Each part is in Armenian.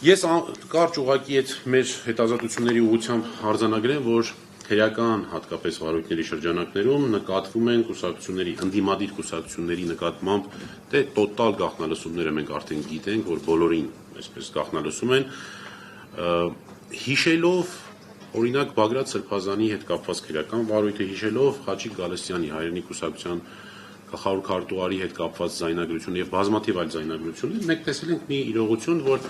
Ես կարճ ուղղակի այդ մեր հետազոտությունների ուղղությամբ արձանագրեմ, որ քրեական հատկապես վարույթների շրջանակներում նկատվում են կուսակցությունների, ընդդիմադիր կուսակցությունների նկատմամբ տոտալ գաղտնալսումները մենք արդեն գիտենք, որ բոլորին այսպես գաղտնալսում են, հիշելով օրինակ Բագրատ Սրբազանի հետ կապված քրեական վարույթը, հիշելով Խաչիկ Գալստյանի հայրենի կուսակցության գլխավոր քարտուղարի հետ կապված ձայնագրություն եւ բազմաթիվ այլ ձայնագրություններ, մենք տեսել ենք մի իրողություն, որ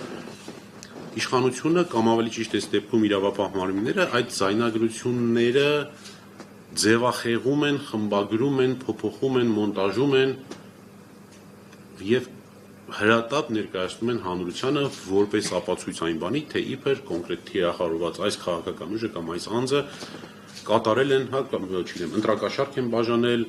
իշխանությունը կամ ավելի ճիշտ այս դեպքում իրավապահ մարմինները այդ ձայնագրությունները ձևախեղում են, խմբագրում են, փոփոխում են, մոնտաժում են եւ հրատապ ներկայացնում են հանրությանը որպես ապացույց այն բանի, թե իբր կոնկրետ թիրախավորված այս քաղաքական ուժը կամ այս անձը կատարել են, ընտրակաշառք են բաժանել,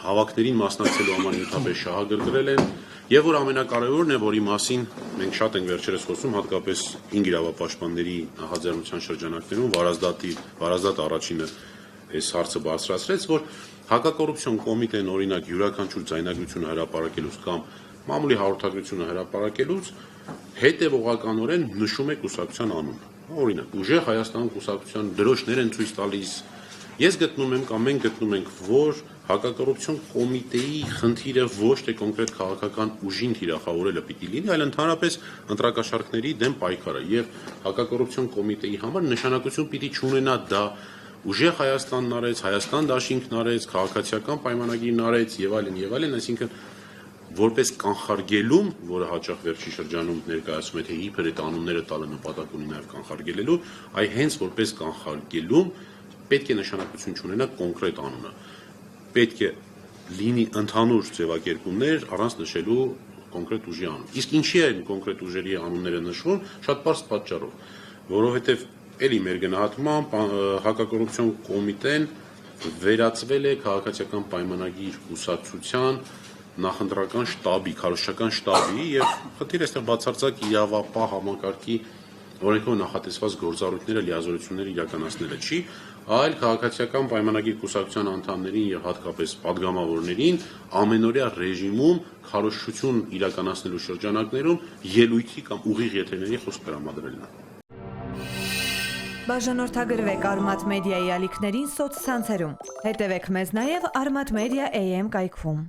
հավաքներին մասնակցելու համար նյութապես շահագրգռել են, եւ որ ամենակարևորն է, որի մասին մենք շատ ենք վերջերս խոսում, հատկապես 5 իրավապաշտպանների նախաձեռնության շրջանակներում Վարազդատ առաջինը այս հարցը բարձրացրեց, որ հակակոռուպցիոն կոմիտեն օրինակ յուրաքանչյուր ձայնագրությունը հրապարակելուց կամ մամուլի հաղորդագրությունը հրապարակելուց հետևողականորեն նշում է կուսակցության անունը։ Օրինակ, ուժեղ Հայաստան կուսակցության դրոշներ են ցույց տալիս։ Ես գտնում եմ կամ մենք գտնում ենք, որ հակակոռուպցիոն կոմիտեի խնդիրը ոչ թե կոնկրետ քաղաքական ուժին թիրախավորելը պիտի լինի, այլ ընդհանրապես ընտրակաշառքների դեմ պայքարը եւ հակակոռուպցիոն կոմիտեի համար նշանակություն պիտի չունենա դա ուժեղ Հայաստանն արեց, Հայաստան դաշինքն արեց, քաղաքացիական պայմանագիրն արեց եւ այլն, այսինքն որպես կանխարգելում, որը հաճախ վերջի շրջանում ներկայացում է, թե իբր այդ անունները տալը նպատակ ունի նաեւ կանխարգելելու, այ հենց որպես կանխարգելում պետք է նշանակություն չունենա կոնկրետ անունը։ Պետք է լինի ընդհանուր ձևակերպումներ առանց նշելու կոնկրետ ուժի անուն։ Իսկ ինչի են կոնկրետ ուժերի անունները նշվում, շատ պարզ պատճառով, որովհետեւ էլի մեր գնահատմամբ հակակոռուպցիոն կոմիտեն վերածվել է քաղաքացիական պայմանագիր կուսակցության նախընտրական շտաբի, քարոզչական շտաբի եւ խնդիրը այստեղ բացարձակ իրավապահ համակարգի օրենքով նախատեսված գործառույթները, լիազորությունները իրականացնելը չի, այլ քաղաքացիական պայմանագիր կուսակցության անդամներին եւ հատկապես падգամավորներին ամենօրյա ռեժիմում քարոզչություն իրականացնելու շրջանակներում ելույթի կամ ուղիղ եթերների խոսք տրամադրելն է։ Բաժանորդագրվեք Արմաթ մեդիայի ալիքներին սոցցանցերում։ Հետևեք մեզ նաև Armat Media AM կայքում։